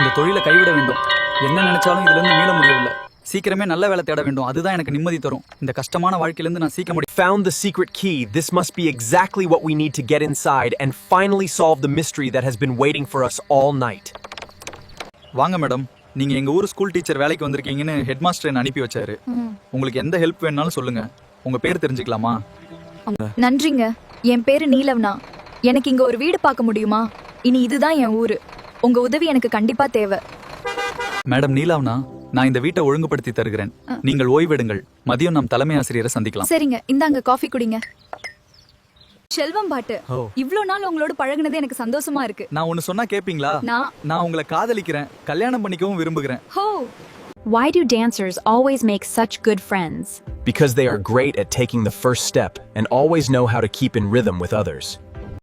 இந்த தொழிலை கைவிட வேண்டும். என்ன நினைச்சாலும் இதுல இருந்து மீள முடியவில்லை. சீக்கிரமே நல்ல வேலை தேட வேண்டும். அதுதான் எனக்கு நிம்மதி தரும். இந்த கஷ்டமான வாழ்க்கையிலிருந்து நான் சீக்கிரம் Found the secret key. This must be exactly what we need to get inside and finally solve the mystery that has been waiting for us all night. வாங்க மேடம், நீங்க எங்க ஊர் ஸ்கூல் டீச்சர் வேலைக்கு வந்திருக்கீங்கன்னு ஹெட் மாஸ்டர் என்ன அனுப்பி வச்சாரு. உங்களுக்கு எந்த ஹெல்ப் வேணாலும் சொல்லுங்க. உங்க பேர் தெரிஞ்சுக்கலாமா? நன்றிங்க. என் பேரு நீலவ்னா. எனக்கு இங்க ஒரு வீடு பார்க்க முடியுமா? இனி இதுதான் என் ஊரு. உங்க உதவி எனக்கு கண்டிப்பா தேவை. மேடம் நீலாவ்னா, நான் இந்த வீட்டை ஒழுங்குபடுத்தி தருகிறேன். நீங்கள் ஓய்வெடுங்கள். மதியம் நாம் தலைமை ஆசிரியரை சந்திக்கலாம். சரிங்க, இந்தாங்க காஃபி குடிங்க. செல்வம் பாட்டு, இவ்ளோ நாள் உங்களோட பழகுனது எனக்கு சந்தோஷமா இருக்கு. நான் ஒன்னு சொன்னா கேப்பீங்களா? நான் உங்களை காதலிக்கிறேன், கல்யாணம் பண்ணிக்கவும் விரும்புகிறேன். ஹோ. Why do dancers always make such good friends? Because they are great at taking the first step and always know how to keep in rhythm with others.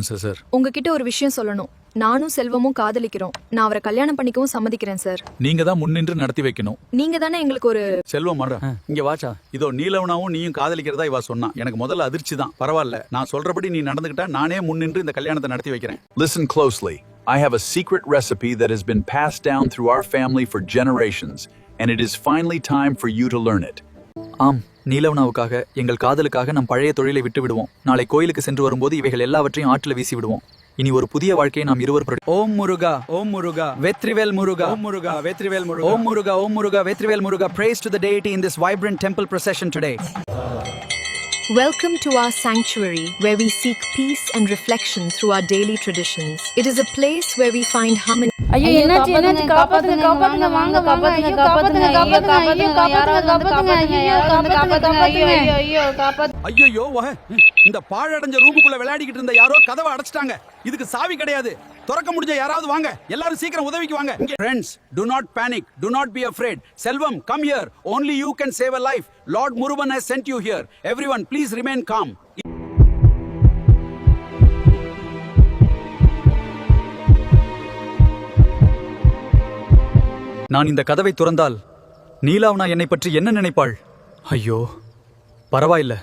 Sir, உங்ககிட்ட ஒரு விஷயம் சொல்லணும். நானும் செல்வமும் காதலிக்கிறோம். நான் அவரை கல்யாணம் பண்ணிக்கவும் சம்மதிக்கிறேன் சார். நீங்க தான் முன்னின்று நடத்தி வைக்கணும். நீங்க தானே எங்களுக்கு ஒரு செல்வம் மற இங்க வாச்சா. இதோ நீலவனாவும் நீயும் காதலிக்கிறதா இவ சொன்னா. எனக்கு முதல்ல அதிர்ச்சி தான். பரவாயில்ல, நான் சொல்றபடி நீ நடந்துக்கிட்டா நானே முன்னின்று இந்த கல்யாணத்தை நடத்தி வைக்கிறேன். Listen closely. I have a secret recipe that has been passed down through our family for generations, and it is finally time for you to learn it. ஆம், நீலவனாவுக்காக, எங்கள் காதலுக்காக நம் பழைய தொழிலை விட்டு விடுவோம். நாளை கோயிலுக்கு சென்று வரும்போது இவைகள் எல்லாவற்றையும் ஆற்றில் வீசி விடுவோம். இனி ஒரு புதிய வாழ்க்கையை நாம் இருவர் ஓம் முருகா, ஓம் முருகா, வெற்றிவேல் முருகா, ஓம் முருகா, வெற்றிவேல் முருகா, ஓம் முருகா, ஓம் முருகா, வெற்றிவேல் முருகா. Praise to the deity in this vibrant temple procession today. Welcome to our sanctuary, where we seek peace and reflection through our daily traditions. It is a place where we find harmony. ஐயோ என்னாச்சு என்னாச்சு காப்பாத்துங்க காப்பாத்துங்க வாங்க காப்பாத்துங்க காப்பாத்துங்க காப்பாத்துங்க காப்பாத்துங்க ஐயோ காப்பாத்துங்க ஐயோ காப்பாத்து. ஐயோ இந்த பாழடைஞ்ச ரூமுக்குள்ள விளையாடிக்கிட்டு இருந்த யாரோ கதவை அடைச்சிட்டாங்க. இதுக்கு சாவி கிடையாது. திறக்க முடிஞ்ச யாராவது வாங்க. எல்லாரும் சீக்கிரம் உதவிக்கு வாங்க. Friends, do not panic, do not be afraid. Selvam, come here. Only you can save a life. Lord Murugan has sent you here. Everyone, please remain calm. நான் இந்த கதவை துறந்தால் நீலாவனா என்னை பற்றி என்ன நினைப்பாள்? ஐயோ, பரவாயில்ல.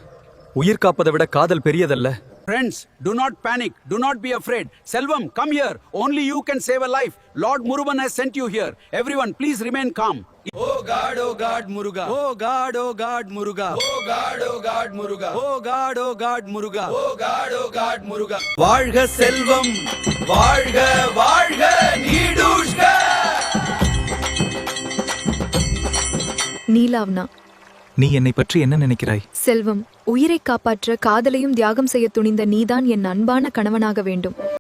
உயிர் காப்பதை விட காதல் பெரியதல்ல. Friends, do not panic, do not be afraid. Selvam, come here. Only you can save a life. Lord Murugan has sent you here. Everyone, please remain calm. Oh God, Muruga. Oh God, Muruga. Oh God, Muruga. Oh God, Muruga. Oh God, Muruga. வாழ்க செல்வம், வாழ்க வாழ்க நீடுஷ்க. நீலாவ்னா, நீ என்னை பற்றி என்ன நினைக்கிறாய்? செல்வம், உயிரை காப்பாற்ற காதலையும் தியாகம் செய்ய துணிந்த நீதான் என் அன்பான கணவனாக வேண்டும்.